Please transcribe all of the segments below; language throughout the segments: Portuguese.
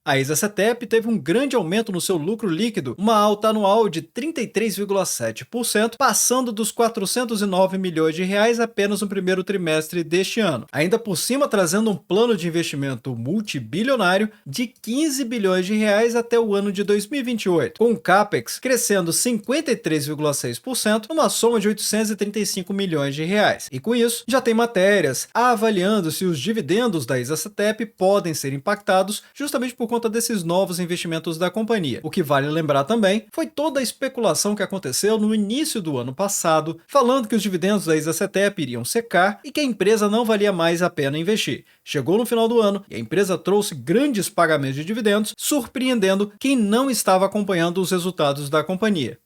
A Isacetep teve um grande aumento no seu lucro líquido, uma alta anual de 33,7%, passando dos 409 milhões de reais apenas no primeiro trimestre deste ano. Ainda por cima, trazendo um plano de investimento multibilionário de 15 bilhões de reais até o ano de 2028, com o CAPEX crescendo 53,6%, numa soma de 835 milhões de reais. E com isso, já tem matérias avaliando se os dividendos da Isacetep podem ser impactados justamente por conta desses novos investimentos da companhia. O que vale lembrar também foi toda a especulação que aconteceu no início do ano passado, falando que os dividendos da Isacetep iriam secar e que a empresa não valia mais a pena investir. Chegou no final do ano e a empresa trouxe grandes pagamentos de dividendos, surpreendendo quem não estava acompanhando os resultados da companhia.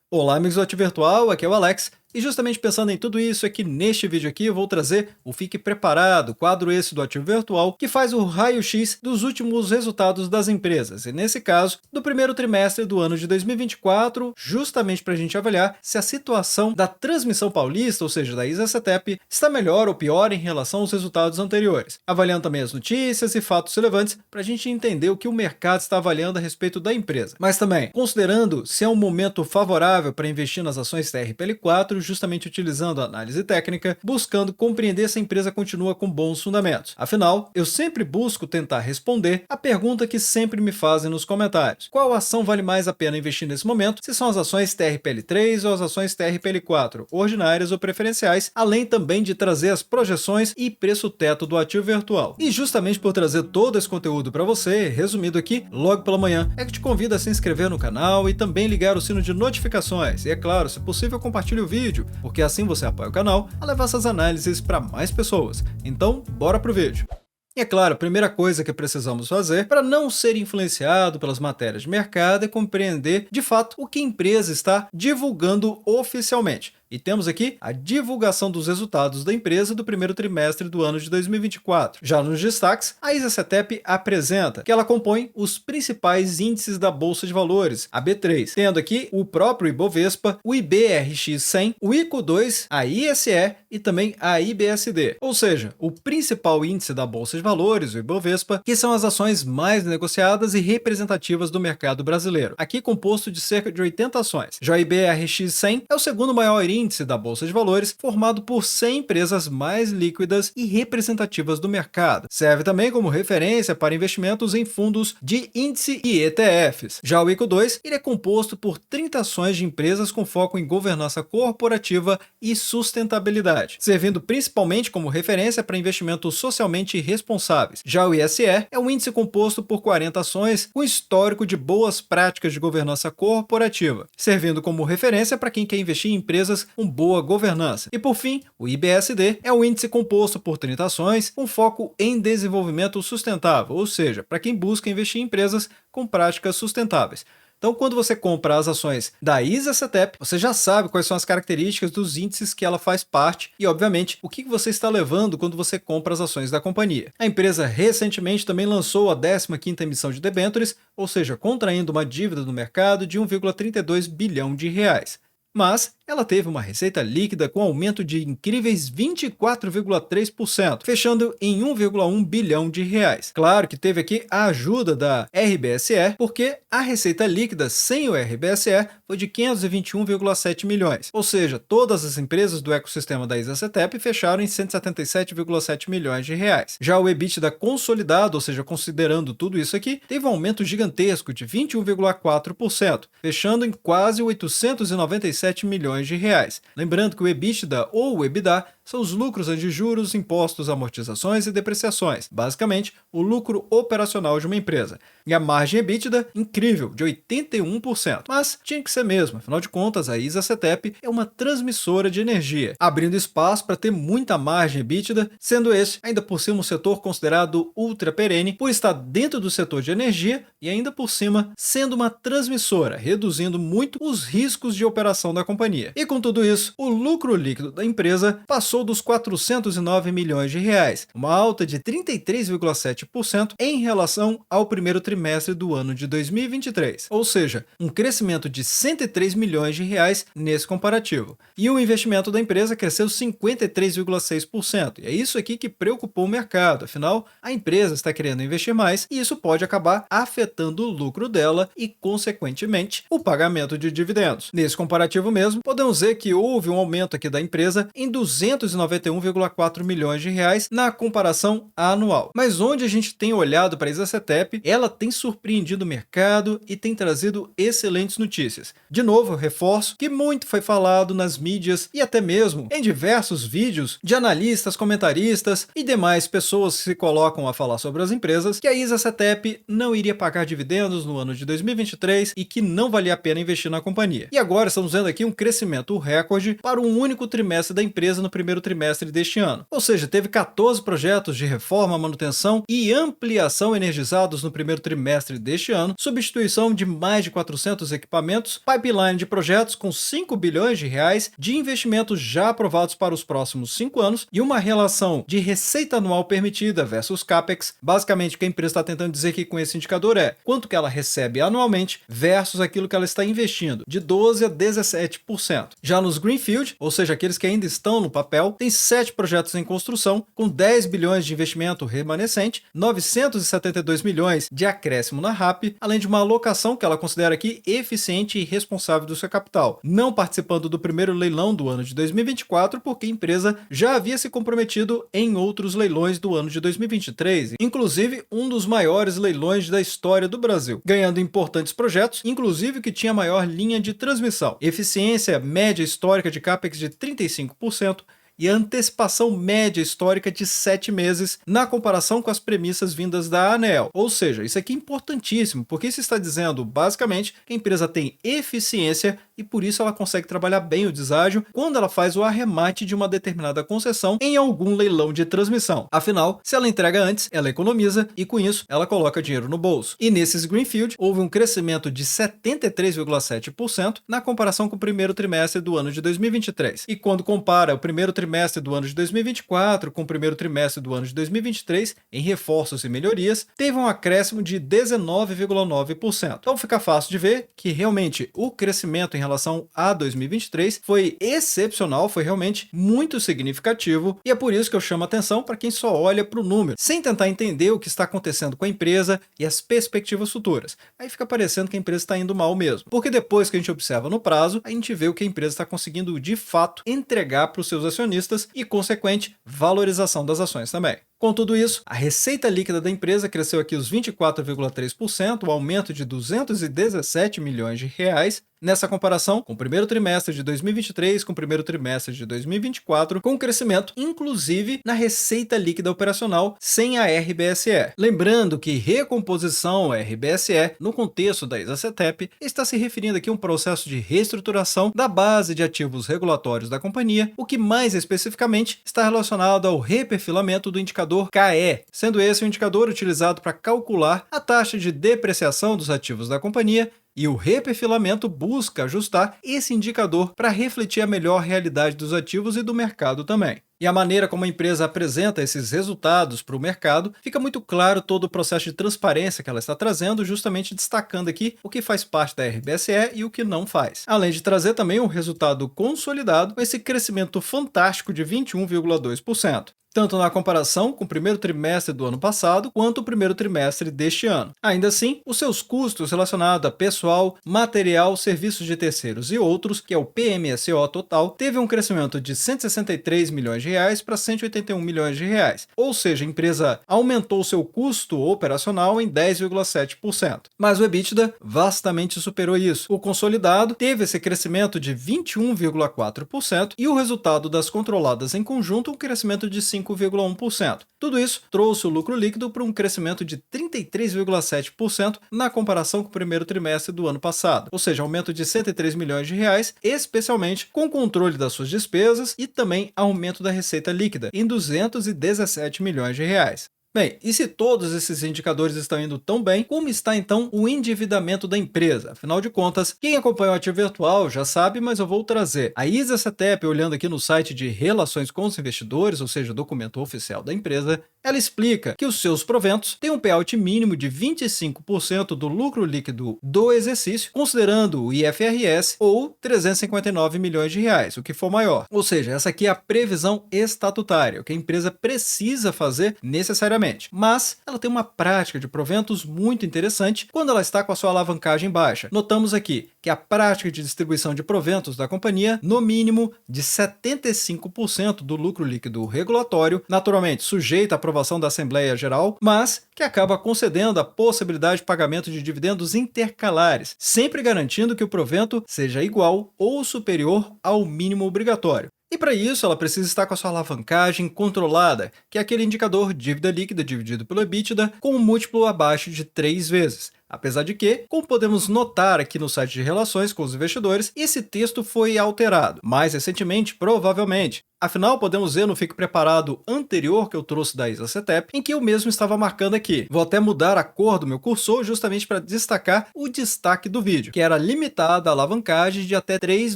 Olá, amigos do Ativo Virtual, aqui é o Alex. E justamente pensando em tudo isso é que neste vídeo aqui eu vou trazer o Fique Preparado, quadro esse do Ativo Virtual, que faz o raio-x dos últimos resultados das empresas, e nesse caso, do primeiro trimestre do ano de 2024, justamente para a gente avaliar se a situação da transmissão paulista, ou seja, da Isacetep, está melhor ou pior em relação aos resultados anteriores. Avaliando também as notícias e fatos relevantes para a gente entender o que o mercado está avaliando a respeito da empresa. Mas também, considerando se é um momento favorável para investir nas ações TRPL4, justamente utilizando a análise técnica, buscando compreender se a empresa continua com bons fundamentos. Afinal, eu sempre busco tentar responder a pergunta que sempre me fazem nos comentários: qual ação vale mais a pena investir nesse momento, se são as ações TRPL3 ou as ações TRPL4, ordinárias ou preferenciais, além também de trazer as projeções e preço-teto do ativo virtual. E justamente por trazer todo esse conteúdo para você, resumido aqui, logo pela manhã, é que te convido a se inscrever no canal e também ligar o sino de notificações. E é claro, se possível, compartilhe o vídeo, porque assim você apoia o canal a levar essas análises para mais pessoas. Então, bora pro vídeo. E é claro, a primeira coisa que precisamos fazer para não ser influenciado pelas matérias de mercado é compreender, de fato, o que a empresa está divulgando oficialmente. E temos aqui a divulgação dos resultados da empresa do primeiro trimestre do ano de 2024. Já nos destaques, a Isacetep apresenta que ela compõe os principais índices da Bolsa de Valores, a B3, tendo aqui o próprio Ibovespa, o IBRX-100, o ICO2, a ISE e também a IBSD. Ou seja, o principal índice da Bolsa de Valores, o Ibovespa, que são as ações mais negociadas e representativas do mercado brasileiro, aqui composto de cerca de 80 ações. Já o IBRX-100 é o segundo maior índice da Bolsa de Valores, formado por 100 empresas mais líquidas e representativas do mercado. Serve também como referência para investimentos em fundos de índice e ETFs. Já o ICO2, ele é composto por 30 ações de empresas com foco em governança corporativa e sustentabilidade, servindo principalmente como referência para investimentos socialmente responsáveis. Já o ISE é um índice composto por 40 ações com histórico de boas práticas de governança corporativa, servindo como referência para quem quer investir em empresas com boa governança. E por fim, o IBSD é um índice composto por 30 ações com foco em desenvolvimento sustentável, ou seja, para quem busca investir em empresas com práticas sustentáveis. Então, quando você compra as ações da Isacetep, você já sabe quais são as características dos índices que ela faz parte e, obviamente, o que você está levando quando você compra as ações da companhia. A empresa recentemente também lançou a 15ª emissão de debêntures, ou seja, contraindo uma dívida no mercado de 1,32 bilhão de reais. Mas ela teve uma receita líquida com aumento de incríveis 24,3%, fechando em 1,1 bilhão de reais. Claro que teve aqui a ajuda da RBSE, porque a receita líquida sem o RBSE foi de 521,7 milhões. Ou seja, todas as empresas do ecossistema da Isacetep fecharam em 177,7 milhões de reais. Já o EBITDA consolidado, ou seja, considerando tudo isso aqui, teve um aumento gigantesco de 21,4%, fechando em quase 897 milhões de reais. Lembrando que o EBITDA ou o EBITDA são os lucros antes de juros, impostos, amortizações e depreciações, basicamente o lucro operacional de uma empresa. E a margem EBITDA, incrível, de 81%. Mas tinha que ser mesmo, afinal de contas a Isacetep é uma transmissora de energia, abrindo espaço para ter muita margem EBITDA, sendo esse ainda por cima um setor considerado ultra perene por estar dentro do setor de energia e ainda por cima sendo uma transmissora, reduzindo muito os riscos de operação da companhia. E com tudo isso, o lucro líquido da empresa passou passou dos 409 milhões de reais, uma alta de 33,7% em relação ao primeiro trimestre do ano de 2023, ou seja, um crescimento de 103 milhões de reais nesse comparativo. E o investimento da empresa cresceu 53,6%, e é isso aqui que preocupou o mercado, afinal, a empresa está querendo investir mais e isso pode acabar afetando o lucro dela e, consequentemente, o pagamento de dividendos. Nesse comparativo mesmo, podemos ver que houve um aumento aqui da empresa em 291,4 milhões de reais na comparação anual. Mas onde a gente tem olhado para a Isacetep, ela tem surpreendido o mercado e tem trazido excelentes notícias. De novo, eu reforço que muito foi falado nas mídias e até mesmo em diversos vídeos de analistas, comentaristas e demais pessoas que se colocam a falar sobre as empresas, que a Isacetep não iria pagar dividendos no ano de 2023 e que não valia a pena investir na companhia. E agora estamos vendo aqui um crescimento recorde para um único trimestre da empresa no primeiro trimestre deste ano. Ou seja, teve 14 projetos de reforma, manutenção e ampliação energizados no primeiro trimestre deste ano, substituição de mais de 400 equipamentos, pipeline de projetos com 5 bilhões de reais de investimentos já aprovados para os próximos 5 anos e uma relação de receita anual permitida versus CAPEX. Basicamente, o que a empresa está tentando dizer aqui com esse indicador é quanto que ela recebe anualmente versus aquilo que ela está investindo, de 12% a 17%. Já nos Greenfield, ou seja, aqueles que ainda estão no papel, tem 7 projetos em construção, com 10 bilhões de investimento remanescente, 972 milhões de acréscimo na RAP, além de uma alocação que ela considera aqui eficiente e responsável do seu capital, não participando do primeiro leilão do ano de 2024, porque a empresa já havia se comprometido em outros leilões do ano de 2023, inclusive um dos maiores leilões da história do Brasil, ganhando importantes projetos, inclusive que tinha a maior linha de transmissão, eficiência média histórica de CAPEX de 35%, e a antecipação média histórica de 7 meses na comparação com as premissas vindas da ANEEL. Ou seja, isso aqui é importantíssimo, porque isso está dizendo, basicamente, que a empresa tem eficiência e por isso ela consegue trabalhar bem o deságio quando ela faz o arremate de uma determinada concessão em algum leilão de transmissão. Afinal, se ela entrega antes, ela economiza e com isso ela coloca dinheiro no bolso. E nesses Greenfield, houve um crescimento de 73,7% na comparação com o primeiro trimestre do ano de 2023. E quando compara o primeiro trimestre do ano de 2024 com o primeiro trimestre do ano de 2023, em reforços e melhorias, teve um acréscimo de 19,9%. Então fica fácil de ver que realmente o crescimento em relação a 2023 foi excepcional, foi realmente muito significativo e é por isso que eu chamo a atenção para quem só olha para o número, sem tentar entender o que está acontecendo com a empresa e as perspectivas futuras. Aí fica parecendo que a empresa está indo mal mesmo, porque depois que a gente observa no prazo, a gente vê o que a empresa está conseguindo de fato entregar para os seus acionistas e consequente valorização das ações também. Com tudo isso, a receita líquida da empresa cresceu aqui os 24,3%, o aumento de 217 milhões de reais, nessa comparação com o primeiro trimestre de 2023 com o primeiro trimestre de 2024, com crescimento inclusive na receita líquida operacional sem a RBSE. Lembrando que recomposição RBSE, no contexto da Isacetep, está se referindo aqui a um processo de reestruturação da base de ativos regulatórios da companhia, o que mais especificamente está relacionado ao reperfilamento do indicador KE, sendo esse o indicador utilizado para calcular a taxa de depreciação dos ativos da companhia, e o reperfilamento busca ajustar esse indicador para refletir a melhor realidade dos ativos e do mercado também. E a maneira como a empresa apresenta esses resultados para o mercado, fica muito claro todo o processo de transparência que ela está trazendo, justamente destacando aqui o que faz parte da RBSE e o que não faz. Além de trazer também um resultado consolidado com esse crescimento fantástico de 21,2%. Tanto na comparação com o primeiro trimestre do ano passado, quanto o primeiro trimestre deste ano. Ainda assim, os seus custos relacionados a pessoal, material, serviços de terceiros e outros, que é o PMSO total, teve um crescimento de 163 milhões de reais para 181 milhões de reais. Ou seja, a empresa aumentou seu custo operacional em 10,7%. Mas o EBITDA vastamente superou isso. O consolidado teve esse crescimento de 21,4% e o resultado das controladas em conjunto um crescimento de 5,1%. Tudo isso trouxe o lucro líquido para um crescimento de 33,7% na comparação com o primeiro trimestre do ano passado, ou seja, aumento de 103 milhões de reais, especialmente com o controle das suas despesas e também aumento da receita líquida em 217 milhões de reais. Bem, e se todos esses indicadores estão indo tão bem, como está então o endividamento da empresa? Afinal de contas, quem acompanha o ativo virtual já sabe, mas eu vou trazer. A Isa Cetep, olhando aqui no site de Relações com os Investidores, ou seja, documento oficial da empresa, ela explica que os seus proventos têm um payout mínimo de 25% do lucro líquido do exercício, considerando o IFRS ou 359 milhões de reais, o que for maior. Ou seja, essa aqui é a previsão estatutária, o que a empresa precisa fazer necessariamente. Mas ela tem uma prática de proventos muito interessante quando ela está com a sua alavancagem baixa. Notamos aqui que a prática de distribuição de proventos da companhia, no mínimo de 75% do lucro líquido regulatório, naturalmente sujeito à aprovação da Assembleia Geral, mas que acaba concedendo a possibilidade de pagamento de dividendos intercalares, sempre garantindo que o provento seja igual ou superior ao mínimo obrigatório. E para isso, ela precisa estar com a sua alavancagem controlada, que é aquele indicador dívida líquida dividido pelo EBITDA, com um múltiplo abaixo de 3 vezes. Apesar de que, como podemos notar aqui no site de Relações com os Investidores, esse texto foi alterado, mais recentemente, provavelmente. Afinal, podemos ver no Fique Preparado anterior que eu trouxe da Isa Cetep, em que eu mesmo estava marcando aqui. Vou até mudar a cor do meu cursor justamente para destacar o destaque do vídeo, que era limitada a alavancagem de até 3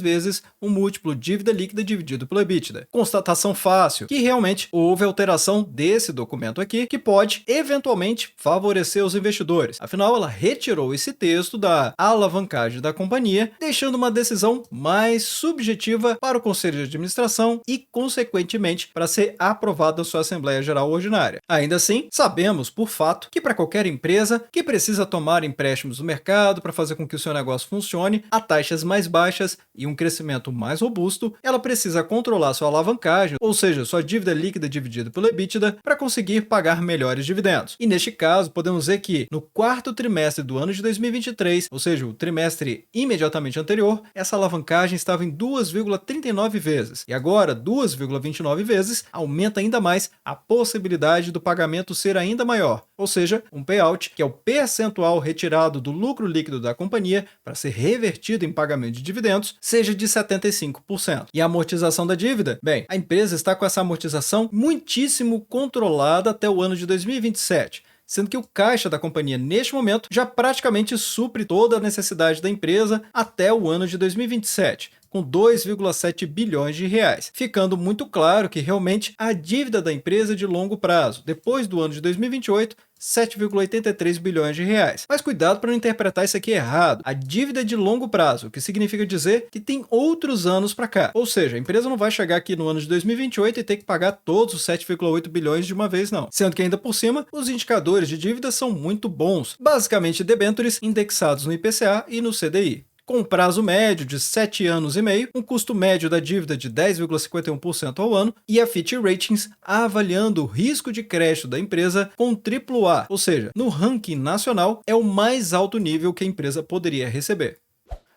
vezes o múltiplo dívida líquida dividido pelo EBITDA. Constatação fácil, que realmente houve alteração desse documento aqui, que pode eventualmente favorecer os investidores. Afinal, ela retirou esse texto da alavancagem da companhia, deixando uma decisão mais subjetiva para o Conselho de Administração e, consequentemente, para ser aprovado na sua Assembleia Geral Ordinária. Ainda assim, sabemos, por fato, que para qualquer empresa que precisa tomar empréstimos no mercado para fazer com que o seu negócio funcione a taxas mais baixas e um crescimento mais robusto, ela precisa controlar sua alavancagem, ou seja, sua dívida líquida dividida pelo EBITDA, para conseguir pagar melhores dividendos. E neste caso, podemos ver que no quarto trimestre do ano de 2023, ou seja, o trimestre imediatamente anterior, essa alavancagem estava em 2,39 vezes. E agora, 2,29 vezes, aumenta ainda mais a possibilidade do pagamento ser ainda maior, ou seja, um payout, que é o percentual retirado do lucro líquido da companhia para ser revertido em pagamento de dividendos, seja de 75%. E a amortização da dívida? Bem, a empresa está com essa amortização muitíssimo controlada até o ano de 2027. Sendo que o caixa da companhia, neste momento, já praticamente supre toda a necessidade da empresa até o ano de 2027, com 2,7 bilhões de reais, ficando muito claro que realmente a dívida da empresa é de longo prazo, depois do ano de 2028, 7,83 bilhões de reais. Mas cuidado para não interpretar isso aqui errado. A dívida é de longo prazo, o que significa dizer que tem outros anos para cá. Ou seja, a empresa não vai chegar aqui no ano de 2028 e ter que pagar todos os 7,8 bilhões de uma vez, não. Sendo que ainda por cima, os indicadores de dívida são muito bons. Basicamente, debêntures indexados no IPCA e no CDI. Com um prazo médio de 7 anos e meio, um custo médio da dívida de 10,51% ao ano e a Fitch Ratings avaliando o risco de crédito da empresa com AAA, ou seja, no ranking nacional é o mais alto nível que a empresa poderia receber.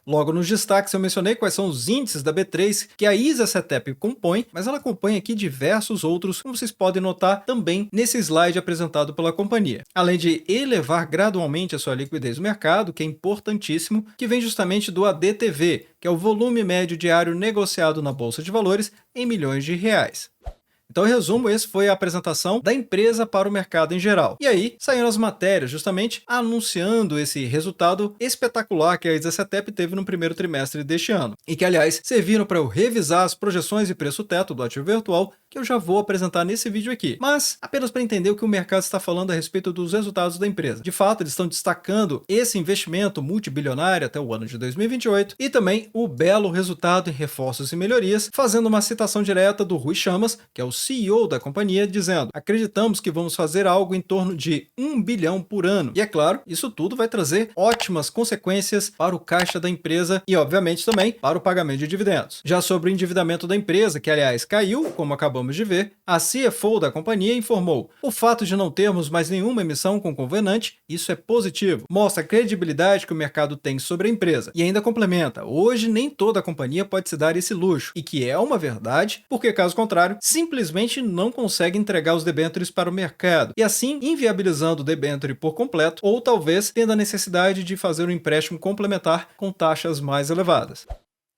Logo nos destaques eu mencionei quais são os índices da B3 que a Isa Cetep compõe, mas ela acompanha aqui diversos outros, como vocês podem notar também nesse slide apresentado pela companhia. Além de elevar gradualmente a sua liquidez no mercado, que é importantíssimo, que vem justamente do ADTV, que é o volume médio diário negociado na Bolsa de Valores em milhões de reais. Então, em resumo, essa foi a apresentação da empresa para o mercado em geral. E aí, saíram as matérias justamente anunciando esse resultado espetacular que a Isa Cetep teve no primeiro trimestre deste ano. E que, aliás, serviram para eu revisar as projeções e preço-teto do ativo virtual, que eu já vou apresentar nesse vídeo aqui. Mas apenas para entender o que o mercado está falando a respeito dos resultados da empresa. De fato, eles estão destacando esse investimento multibilionário até o ano de 2028 e também o belo resultado em reforços e melhorias, fazendo uma citação direta do Rui Chammas, que é o CEO da companhia, dizendo: acreditamos que vamos fazer algo em torno de 1 bilhão por ano. E é claro, isso tudo vai trazer ótimas consequências para o caixa da empresa e, obviamente, também para o pagamento de dividendos. Já sobre o endividamento da empresa, que aliás caiu, como acabamos de ver, a CFO da companhia informou: o fato de não termos mais nenhuma emissão com convenante, isso é positivo, mostra a credibilidade que o mercado tem sobre a empresa. E ainda complementa: hoje nem toda a companhia pode se dar esse luxo, e que é uma verdade, porque caso contrário, simplesmente não consegue entregar os debêntures para o mercado, e assim inviabilizando o debênture por completo, ou talvez tendo a necessidade de fazer um empréstimo complementar com taxas mais elevadas.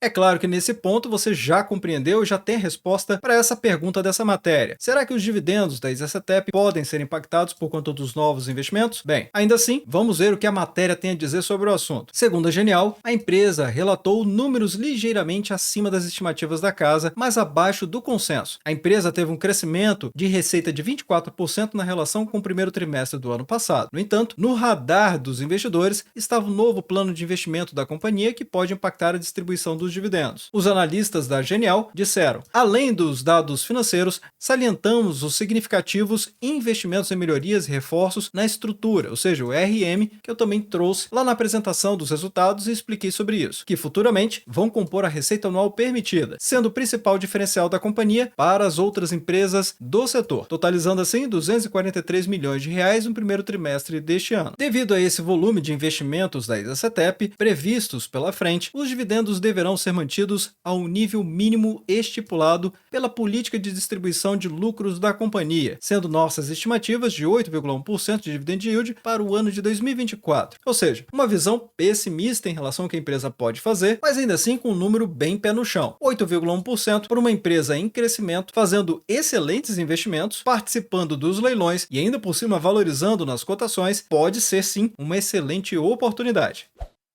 É claro que nesse ponto você já compreendeu e já tem a resposta para essa pergunta dessa matéria. Será que os dividendos da ISACETEP podem ser impactados por conta dos novos investimentos? Bem, ainda assim, vamos ver o que a matéria tem a dizer sobre o assunto. Segundo a Genial, a empresa relatou números ligeiramente acima das estimativas da casa, mas abaixo do consenso. A empresa teve um crescimento de receita de 24% na relação com o primeiro trimestre do ano passado. No entanto, no radar dos investidores estava o novo plano de investimento da companhia que pode impactar a distribuição dos dividendos. Os analistas da Genial disseram: além dos dados financeiros, salientamos os significativos investimentos em melhorias e reforços na estrutura, ou seja, o RM, que eu também trouxe lá na apresentação dos resultados e expliquei sobre isso, que futuramente vão compor a receita anual permitida, sendo o principal diferencial da companhia para as outras empresas do setor, totalizando assim 243 milhões de reais no primeiro trimestre deste ano. Devido a esse volume de investimentos da ISACETEP previstos pela frente, os dividendos deverão ser mantidos ao nível mínimo estipulado pela política de distribuição de lucros da companhia, sendo nossas estimativas de 8,1% de dividend yield para o ano de 2024. Ou seja, uma visão pessimista em relação ao que a empresa pode fazer, mas ainda assim com um número bem pé no chão. 8,1% para uma empresa em crescimento, fazendo excelentes investimentos, participando dos leilões e ainda por cima valorizando nas cotações, pode ser sim uma excelente oportunidade.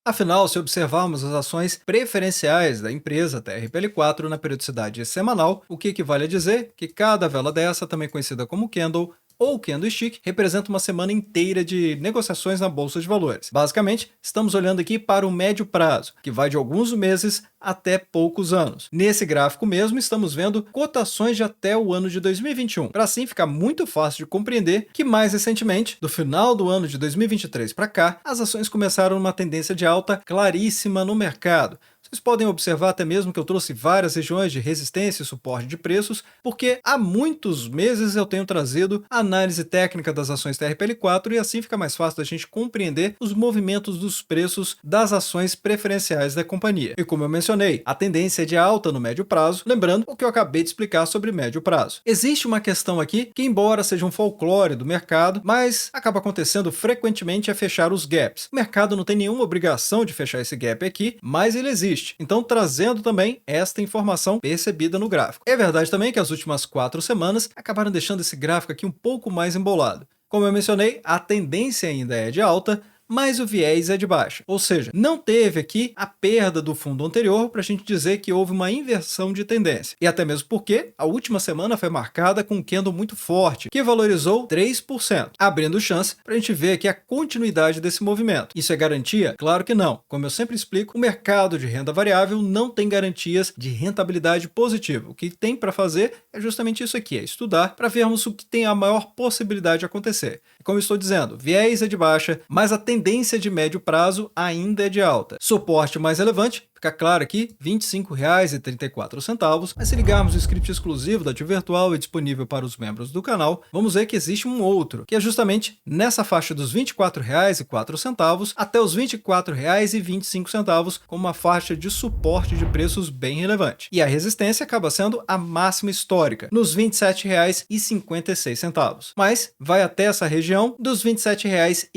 Afinal, se observarmos as ações preferenciais da empresa TRPL4 na periodicidade semanal, o que equivale a dizer que cada vela dessa, também conhecida como candle ou candlestick, representa uma semana inteira de negociações na bolsa de valores. Basicamente, estamos olhando aqui para o médio prazo, que vai de alguns meses até poucos anos. Nesse gráfico mesmo, estamos vendo cotações de até o ano de 2021, para assim ficar muito fácil de compreender que mais recentemente, do final do ano de 2023 para cá, as ações começaram uma tendência de alta claríssima no mercado. Vocês podem observar até mesmo que eu trouxe várias regiões de resistência e suporte de preços, porque há muitos meses eu tenho trazido a análise técnica das ações TRPL4 e assim fica mais fácil da gente compreender os movimentos dos preços das ações preferenciais da companhia. E como eu mencionei, a tendência é de alta no médio prazo, lembrando o que eu acabei de explicar sobre médio prazo. Existe uma questão aqui que, embora seja um folclore do mercado, mas acaba acontecendo frequentemente, é fechar os gaps. O mercado não tem nenhuma obrigação de fechar esse gap aqui, mas ele existe. Então, trazendo também esta informação percebida no gráfico. É verdade também que as últimas 4 semanas acabaram deixando esse gráfico aqui um pouco mais embolado. Como eu mencionei, a tendência ainda é de alta, mas o viés é de baixa. Ou seja, não teve aqui a perda do fundo anterior para a gente dizer que houve uma inversão de tendência. E até mesmo porque a última semana foi marcada com um candle muito forte, que valorizou 3%, abrindo chance para a gente ver aqui a continuidade desse movimento. Isso é garantia? Claro que não. Como eu sempre explico, o mercado de renda variável não tem garantias de rentabilidade positiva. O que tem para fazer é justamente isso aqui, é estudar para vermos o que tem a maior possibilidade de acontecer. Como eu estou dizendo, viés é de baixa, mas a tendência de médio prazo ainda é de alta. Suporte mais relevante, fica claro aqui, R$ 25,34, mas se ligarmos o script exclusivo da Tio Virtual e disponível para os membros do canal, vamos ver que existe um outro, que é justamente nessa faixa dos R$ 24,04 até os R$ 24,25, com uma faixa de suporte de preços bem relevante. E a resistência acaba sendo a máxima histórica, nos R$ 27,56, mas vai até essa região dos R$ 27,15.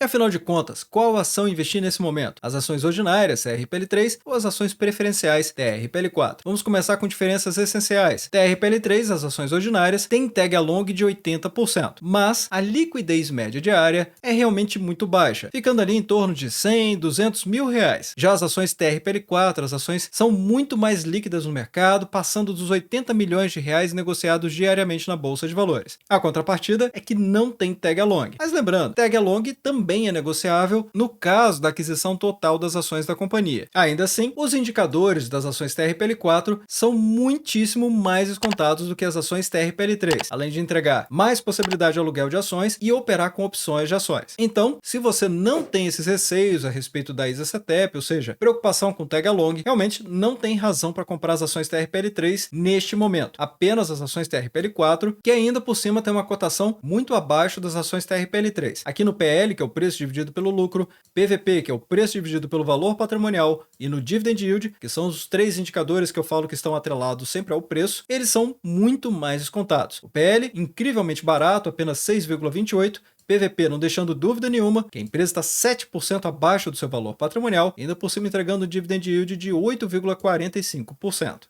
E afinal de contas, qual ação investir nesse momento? As ações ordinárias, TRPL3, ou as ações preferenciais, TRPL4? Vamos começar com diferenças essenciais. TRPL3, as ações ordinárias, tem tag along de 80%, mas a liquidez média diária é realmente muito baixa, ficando ali em torno de 100, 200 mil reais. Já as ações TRPL4, as ações são muito mais líquidas no mercado, passando dos 80 milhões de reais negociados diariamente na bolsa de valores. A contrapartida é que não tem tag along. Mas lembrando, tag along também é negociável no caso da aquisição total das ações da companhia. Ainda assim, os indicadores das ações TRPL4 são muitíssimo mais descontados do que as ações TRPL3, além de entregar mais possibilidade de aluguel de ações e operar com opções de ações. Então, se você não tem esses receios a respeito da ISACETEP, ou seja, preocupação com tag along, realmente não tem razão para comprar as ações TRPL3 neste momento. Apenas as ações TRPL4, que ainda por cima tem uma cotação muito abaixo das ações TRPL3. Aqui no PL, que é o preço dividido pelo lucro, PVP, que é o preço dividido pelo valor patrimonial, e no Dividend Yield, que são os 3 indicadores que eu falo que estão atrelados sempre ao preço, eles são muito mais descontados. O PL, incrivelmente barato, apenas 6,28, PVP não deixando dúvida nenhuma que a empresa está 7% abaixo do seu valor patrimonial, ainda por cima entregando um dividend yield de 8,45%.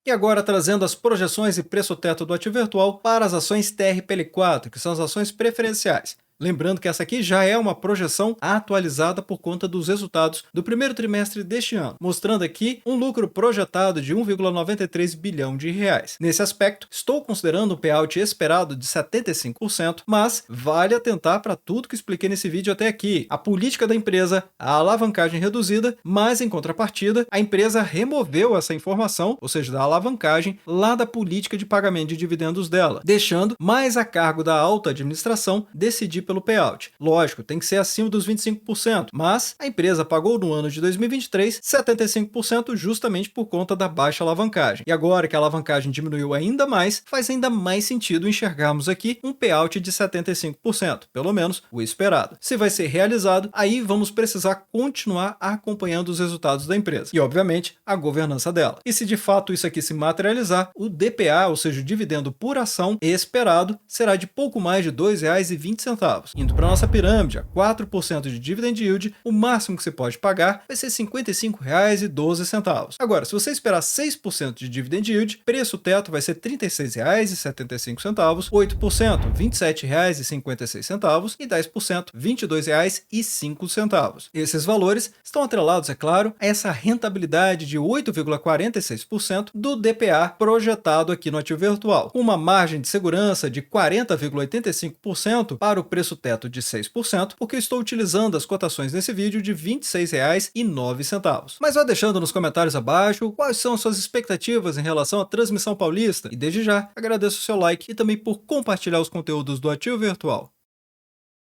E agora trazendo as projeções e preço teto do ativo virtual para as ações TRPL4, que são as ações preferenciais. Lembrando que essa aqui já é uma projeção atualizada por conta dos resultados do primeiro trimestre deste ano, mostrando aqui um lucro projetado de 1,93 bilhão de reais. Nesse aspecto, estou considerando um payout esperado de 75%, mas vale atentar para tudo que expliquei nesse vídeo até aqui. A política da empresa, a alavancagem reduzida, mas em contrapartida, a empresa removeu essa informação, ou seja, da alavancagem, lá da política de pagamento de dividendos dela, deixando mais a cargo da alta administração decidir pelo payout. Lógico, tem que ser acima dos 25%, mas a empresa pagou no ano de 2023 75% justamente por conta da baixa alavancagem. E agora que a alavancagem diminuiu ainda mais, faz ainda mais sentido enxergarmos aqui um payout de 75%, pelo menos o esperado. Se vai ser realizado, aí vamos precisar continuar acompanhando os resultados da empresa e, obviamente, a governança dela. E se de fato isso aqui se materializar, o DPA, ou seja, o dividendo por ação esperado, será de pouco mais de R$ 2,20. Indo para a nossa pirâmide, a 4% de dividend yield, o máximo que você pode pagar vai ser R$ 55,12. Agora, se você esperar 6% de dividend yield, preço teto vai ser R$ 36,75, 8%, R$ 27,56 e 10%, R$ 22,05. Esses valores estão atrelados, é claro, a essa rentabilidade de 8,46% do DPA projetado aqui no ativo virtual, com uma margem de segurança de 40,85% para o preço teto de 6%, porque eu estou utilizando as cotações nesse vídeo de R$ 26,09. Mas vá deixando nos comentários abaixo quais são as suas expectativas em relação à transmissão paulista, e desde já agradeço o seu like e também por compartilhar os conteúdos do ativo virtual.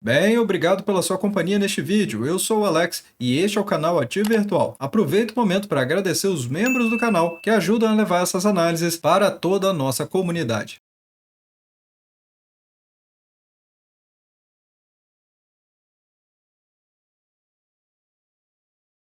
Bem, obrigado pela sua companhia neste vídeo. Eu sou o Alex e este é o canal Ativo Virtual. Aproveito o momento para agradecer os membros do canal que ajudam a levar essas análises para toda a nossa comunidade.